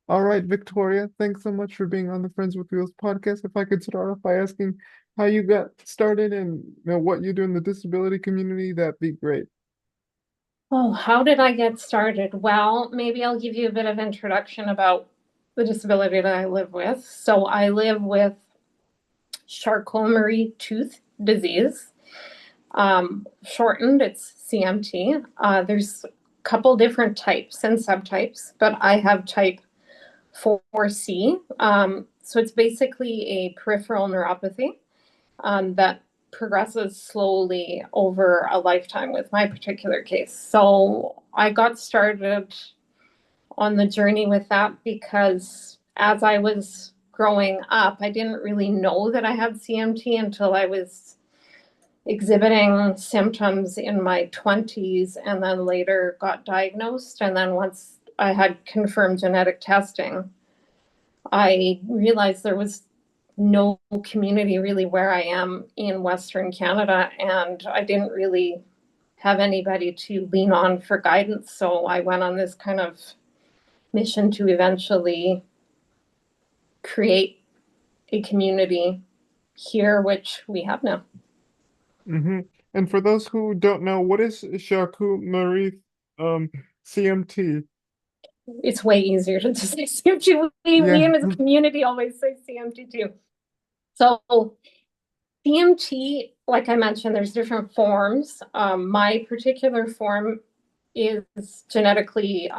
All right, Victoria, thanks so much for being on the Friends with Wheels podcast. If I could start off by asking how you got started and what you do in the disability community, that'd be great. Oh, how did I get started? Well, maybe I'll give you a bit of introduction about the disability that I live with. So I live with Charcot-Marie-Tooth disease. Shortened, it's CMT. There's a couple different types and subtypes, but I have type 4C. So it's basically a peripheral neuropathy that progresses slowly over a lifetime with my particular case. So I got started on the journey with that because as I was growing up, I didn't really know that I had CMT until I was exhibiting symptoms in my 20s and then later got diagnosed. And then once I had confirmed genetic testing, I realized there was no community really where I am in Western Canada, and I didn't really have anybody to lean on for guidance. So I went on this kind of mission to eventually create a community here, which we have now. hmm And for those who don't know, what is Charcot-Marie um CMT? It's way easier to just say CMT. We Yeah. in the community always say CMT too. So CMT, like I mentioned, there's different forms. My particular form is genetically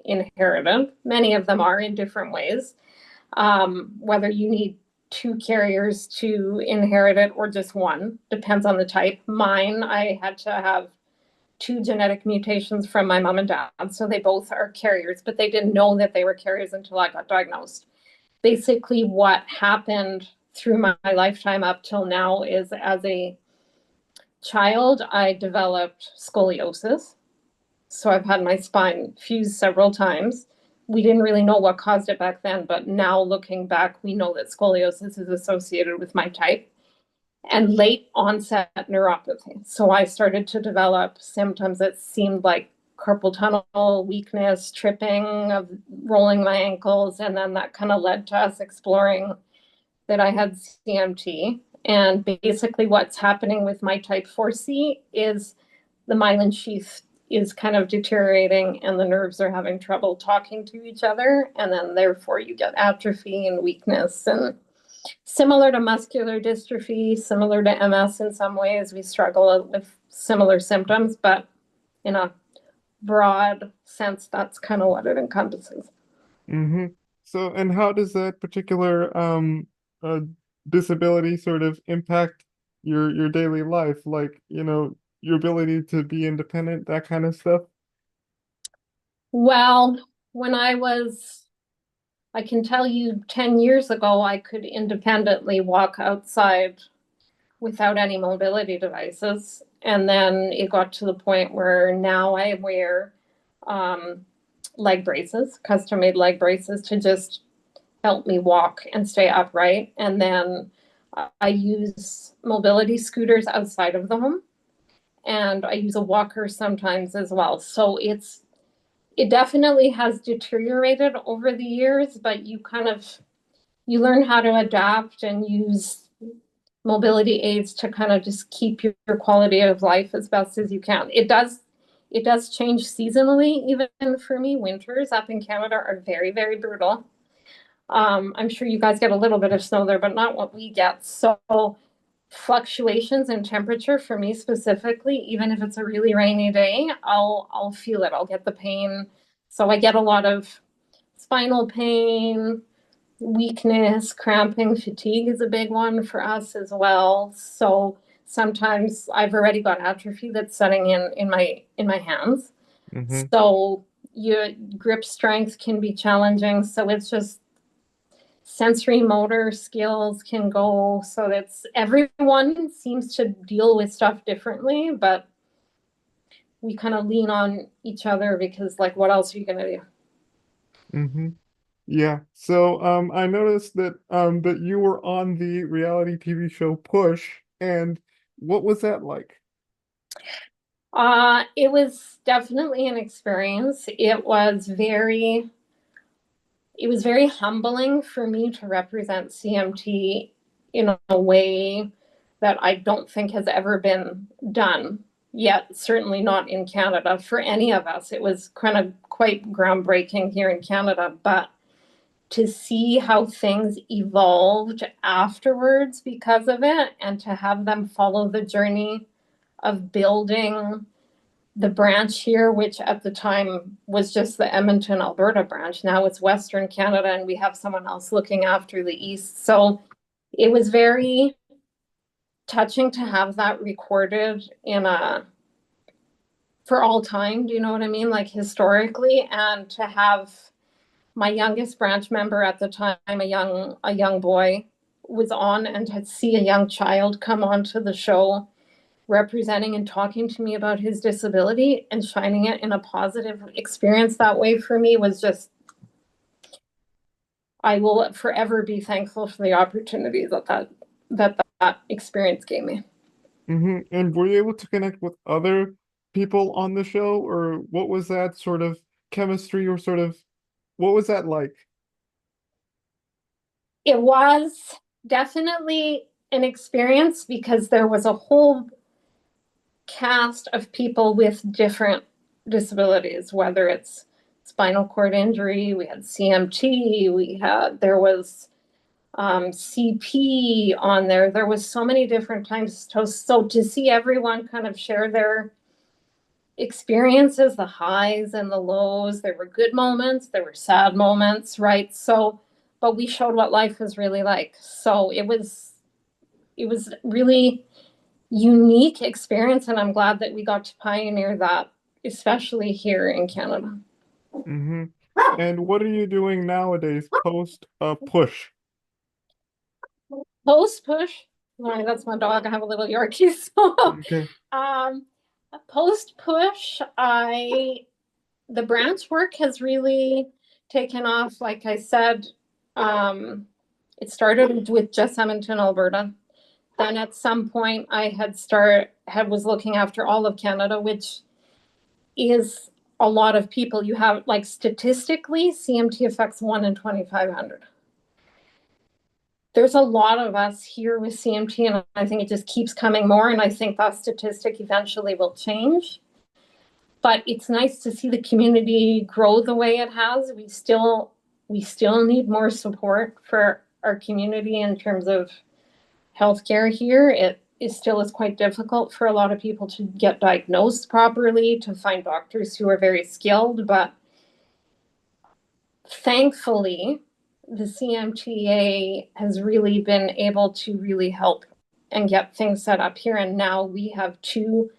inherited. Many of them are in different ways. Whether you need two carriers to inherit it or just one depends on the type. Mine, I had to have two genetic mutations from my mom and dad, so they both are carriers, but they didn't know that they were carriers until I got diagnosed. Basically, what happened through my lifetime up till now is as a child, I developed scoliosis. So I've had my spine fused several times. We didn't really know what caused it back then, but now looking back, we know that scoliosis is associated with my type and late onset neuropathy. So I started to develop symptoms that seemed like carpal tunnel, weakness, tripping, of rolling my ankles. And then that kind of led to us exploring that I had CMT. And basically, what's happening with my type 4C is the myelin sheath is kind of deteriorating and the nerves are having trouble talking to each other. And then, therefore, you get atrophy and weakness. And similar to muscular dystrophy, similar to MS in some ways, we struggle with similar symptoms, but in a broad sense, that's kind of what it encompasses. hmm So, and how does that particular uh disability sort of impact your daily life? Like, your ability to be independent, that kind of stuff? Well, when I can tell you 10 years ago, I could independently walk outside without any mobility devices. And then it got to the point where now I wear um, leg braces, custom made leg braces to just help me walk and stay upright. And then I use mobility scooters outside of the home. And I use a walker sometimes as well. So it definitely has deteriorated over the years, but you learn how to adapt and use mobility aids to kind of just keep your quality of life as best as you can. It does change seasonally, even for me. Winters up in Canada are very, very brutal. I'm sure you guys get a little bit of snow there, but not what we get. So fluctuations in temperature for me specifically, even if it's a really rainy day, I'll feel it. I'll get the pain. So I get a lot of spinal pain, weakness, cramping, fatigue is a big one for us as well. So sometimes I've already got atrophy that's setting in my hands. hmm So your grip strength can be challenging. So it's just sensory motor skills can go. So that's everyone seems to deal with stuff differently, but we kind of lean on each other because like what else are you gonna do? hmm Yeah. So I noticed that you were on the reality TV show Push, and what was that like? It was definitely an experience. It was very it was very humbling for me to represent CMT in a way that I don't think has ever been done yet, certainly not in Canada for any of us. It was kind of quite groundbreaking here in Canada, but to see how things evolved afterwards because of it and to have them follow the journey of building the branch here, which at the time was just the Edmonton, Alberta branch. Now it's Western Canada, and we have someone else looking after the East. So it was very touching to have that recorded in a for all time. Do you know what I mean? Like historically, and to have my youngest branch member at the time, a young boy, was on, and to see a young child come onto the show representing and talking to me about his disability and shining it in a positive experience that way for me was just, I will forever be thankful for the opportunities that experience gave me. And were you able to connect with other people on the show, or what was that sort of chemistry, or sort of what was that like? It was definitely an experience because there was a whole cast of people with different disabilities, whether it's spinal cord injury, we had CMT, there was CP on there. There was so many different times. So to see everyone kind of share their experiences, the highs and the lows, there were good moments, there were sad moments, right? So, but we showed what life was really like. So it was really unique experience, and I'm glad that we got to pioneer that, especially here in Canada. hmm And what are you doing nowadays post push? Post push, sorry, that's my dog. I have a little Yorkie. So, Okay. um, post push, the branch work has really taken off. Like I said, it started with just Edmonton, Alberta. Then at some point, was looking after all of Canada, which is a lot of people. You have, like, statistically, CMT affects 1 in 2,500. There's a lot of us here with CMT, and I think it just keeps coming more. And I think that statistic eventually will change. But it's nice to see the community grow the way it has. We still need more support for our community in terms of healthcare here. It still is quite difficult for a lot of people to get diagnosed properly, to find doctors who are very skilled. But thankfully, the CMTA has really been able to really help and get things set up here. And now we have two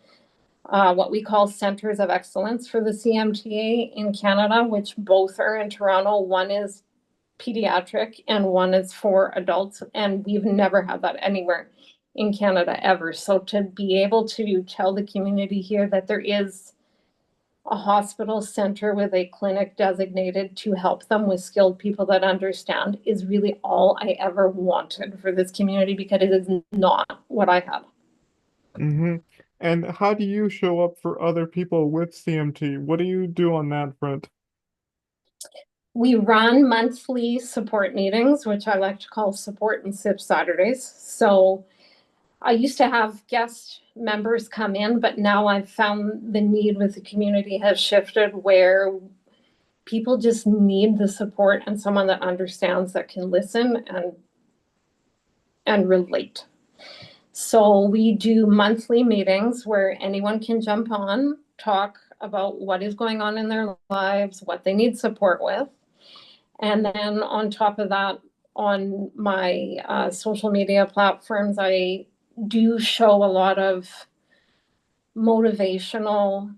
what we call centers of excellence for the CMTA in Canada, which both are in Toronto. One is pediatric and one is for adults. And we've never had that anywhere in Canada ever. So to be able to tell the community here that there is a hospital center with a clinic designated to help them with skilled people that understand is really all I ever wanted for this community, because it is not what I had. hmm And how do you show up for other people with CMT? What do you do on that front? We run monthly support meetings, which I like to call support and sip Saturdays. So I used to have guest members come in, but now I've found the need with the community has shifted where people just need the support and someone that understands, that can listen and relate. So we do monthly meetings where anyone can jump on, talk about what is going on in their lives, what they need support with. And then on top of that, on my social media platforms, I do show a lot of motivational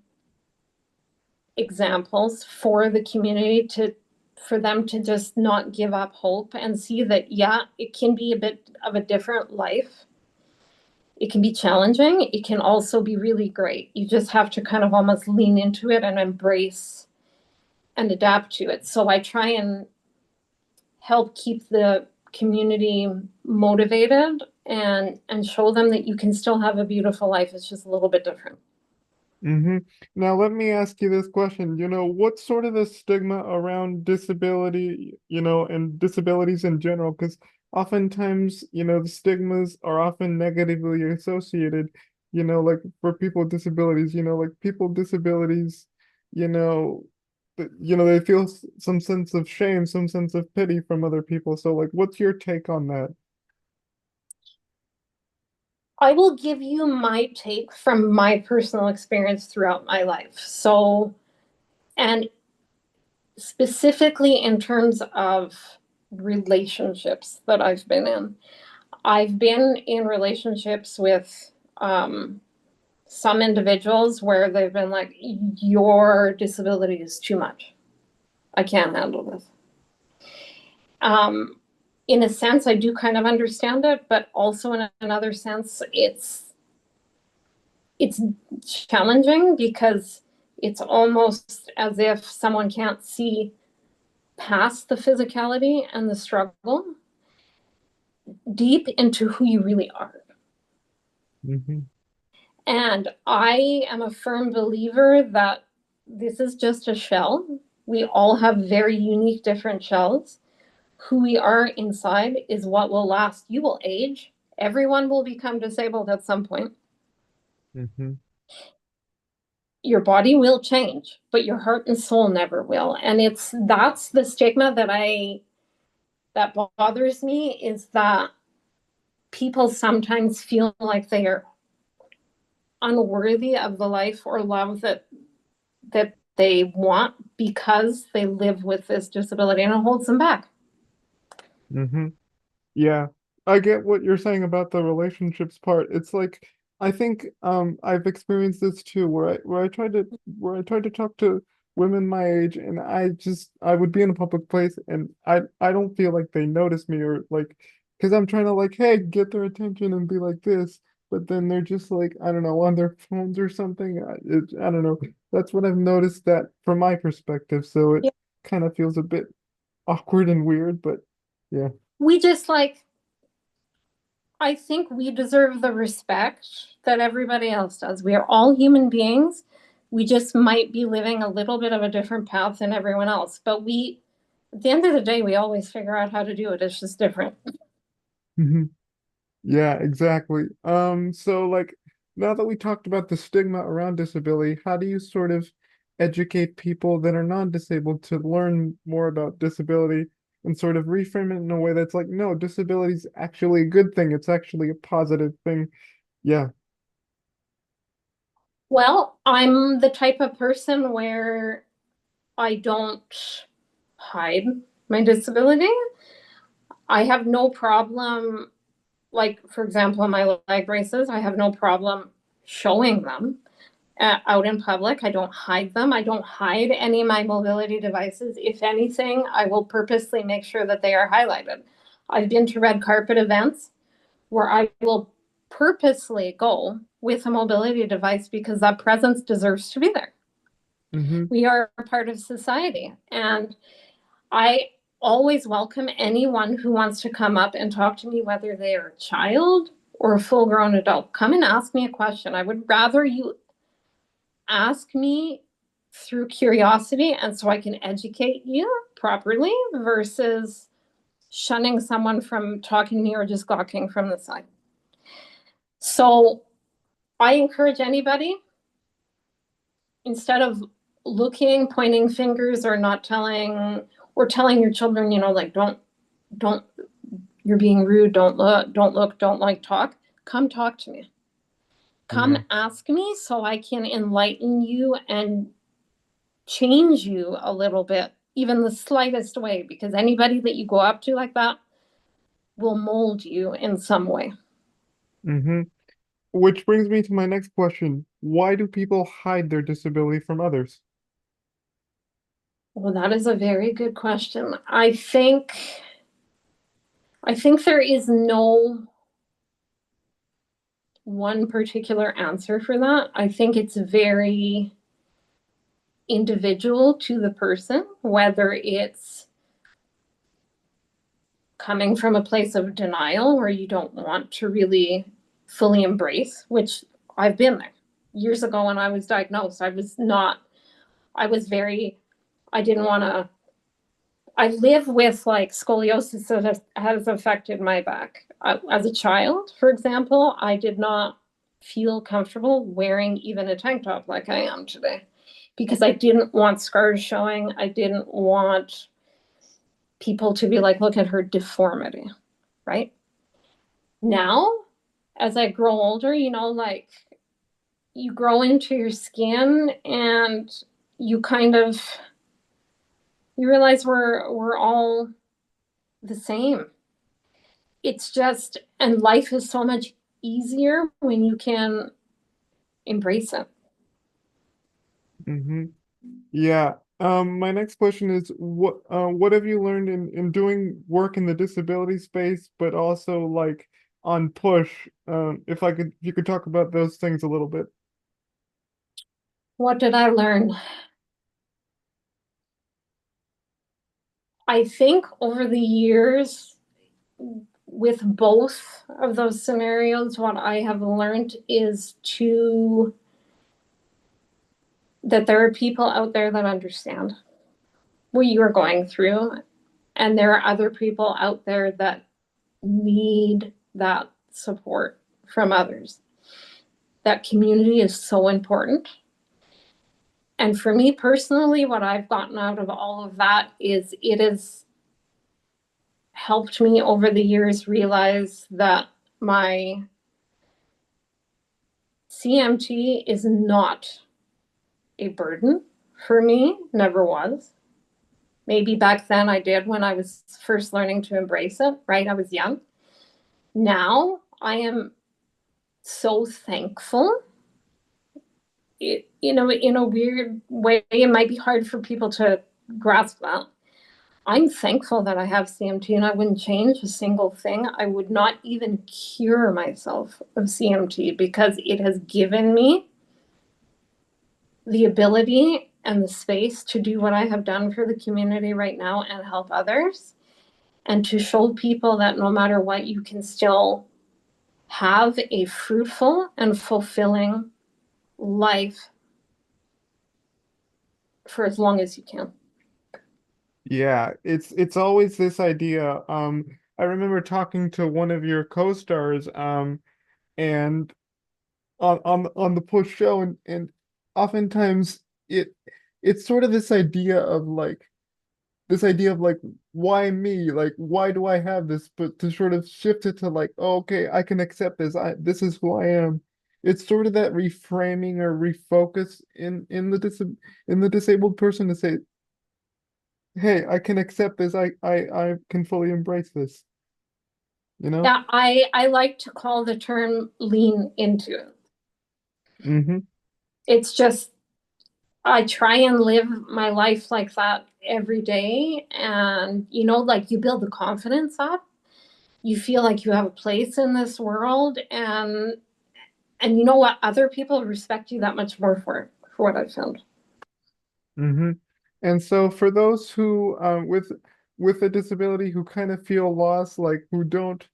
examples for the community, for them to just not give up hope and see that, yeah, it can be a bit of a different life. It can be challenging. It can also be really great. You just have to kind of almost lean into it and embrace and adapt to it. So I try and help keep the community motivated and show them that you can still have a beautiful life. It's just a little bit different. Mm-hmm. Now let me ask you this question. What's sort of the stigma around disability, and disabilities in general? Because oftentimes, the stigmas are often negatively associated, like for people with disabilities, like people with disabilities, you know, they feel some sense of shame, some sense of pity from other people. So like, what's your take on that? I will give you my take from my personal experience throughout my life. So, and specifically in terms of relationships that I've been in. I've been in relationships with some individuals where they've been like, your disability is too much. I can't handle this. Um, in a sense, I do kind of understand it, but also in another sense, it's challenging because it's almost as if someone can't see past the physicality and the struggle deep into who you really are. Mm-hmm. And I am a firm believer that this is just a shell. We all have very unique, different shells. Who we are inside is what will last. You will age. Everyone will become disabled at some point. Mm-hmm. Your body will change, but your heart and soul never will. And that's the stigma that bothers me, is that people sometimes feel like they are unworthy of the life or love that they want because they live with this disability, and it holds them back. Mm-hmm. Yeah, I get what you're saying about the relationships part. It's like I think I've experienced this too, where I tried to talk to women my age, and I would be in a public place and I don't feel like they notice me, or like because I'm trying to like, hey, get their attention and be like this, but then they're just like, I don't know, on their phones or something. I don't know. That's what I've noticed that from my perspective. So it Yeah. kind of feels a bit awkward and weird, but yeah. We just like, I think we deserve the respect that everybody else does. We are all human beings. We just might be living a little bit of a different path than everyone else. But at the end of the day, we always figure out how to do it. It's just different. Yeah, exactly. So like now that we talked about the stigma around disability, how do you sort of educate people that are non-disabled to learn more about disability and sort of reframe it in a way that's like, no, disability is actually a good thing. It's actually a positive thing. Yeah. Well, I'm the type of person where I don't hide my disability. I have no problem, like, for example, my leg braces, I have no problem showing them out in public. I don't hide them. I don't hide any of my mobility devices. If anything, I will purposely make sure that they are highlighted. I've been to red carpet events where I will purposely go with a mobility device because that presence deserves to be there. Mm-hmm. We are a part of society. And I always welcome anyone who wants to come up and talk to me, whether they are a child or a full grown adult. Come and ask me a question. I would rather you ask me through curiosity and so I can educate you properly versus shunning someone from talking to me or just gawking from the side. So I encourage anybody, instead of looking, pointing fingers, or not telling, or telling your children, like, don't, you're being rude, don't look, don't like talk, come talk to me. Come Yeah. ask me so I can enlighten you and change you a little bit, even the slightest way, because anybody that you go up to like that will mold you in some way. Mm-hmm. Which brings me to my next question. Why do people hide their disability from others? Well, that is a very good question. I think there is no one particular answer for that. I think it's very individual to the person, whether it's coming from a place of denial where you don't want to really fully embrace, which I've been there. years ago when I was diagnosed. I was very, I didn't want to, I live with like scoliosis that has affected my back. As a child, for example, I did not feel comfortable wearing even a tank top like I am today because I didn't want scars showing. I didn't want people to be like, look at her deformity, right? Now, as I grow older, like you grow into your skin and you kind of you realize we're all the same. It's just and life is so much easier when you can embrace it. Mm-hmm. Yeah. My next question is what have you learned in doing work in the disability space, but also like on push? If you could talk about those things a little bit. What did I learn? I think over the years, with both of those scenarios, what I have learned is to that there are people out there that understand what you are going through, and there are other people out there that need that support from others. That community is so important. And for me personally, what I've gotten out of all of that is it has helped me over the years realize that my CMT is not a burden for me, never was. Maybe back then I did when I was first learning to embrace it, right? I was young. Now I am so thankful. In a weird way, it might be hard for people to grasp that. I'm thankful that I have CMT and I wouldn't change a single thing. I would not even cure myself of CMT because it has given me the ability and the space to do what I have done for the community right now and help others and to show people that no matter what, you can still have a fruitful and fulfilling life for as long as you can. Yeah, it's always this idea. I remember talking to one of your co-stars, and on the push show, and oftentimes it it's sort of this idea of like why me? Like why do I have this? But to sort of shift it to like, oh, okay, I can accept this. This is who I am. It's sort of that reframing or refocus in the disabled person to say, hey, I can accept this. I can fully embrace this, you know? Yeah, I like to call the term lean into it. Mm-hmm. It's just I try and live my life like that every day. And, like you build the confidence up. You feel like you have a place in this world. And you know what? Other people respect you that much more for what I've found. Mm-hmm. And so for those who with a disability who kind of feel lost, like who don't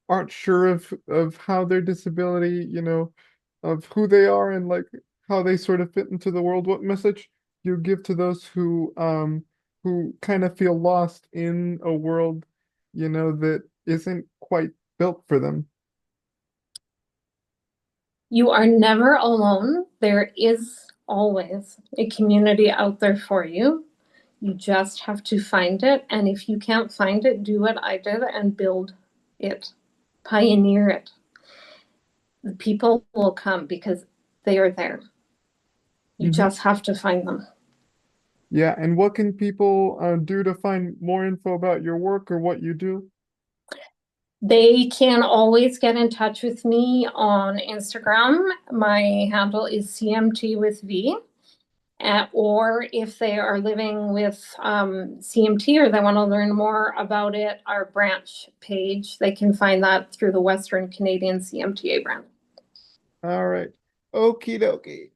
aren't sure of how their disability, of who they are and like how they sort of fit into the world, what message do you give to those who kind of feel lost in a world, that isn't quite built for them? You are never alone. There is always a community out there for you. You just have to find it. And if you can't find it, do what I did and build it, pioneer it. The people will come because they are there. You Hmm. just have to find them. Yeah, and what can people do to find more info about your work or what you do? They can always get in touch with me on Instagram. My handle is CMT with V. Or if they are living with CMT or they want to learn more about it, our branch page, they can find that through the Western Canadian CMTA brand. All right. Okie dokie.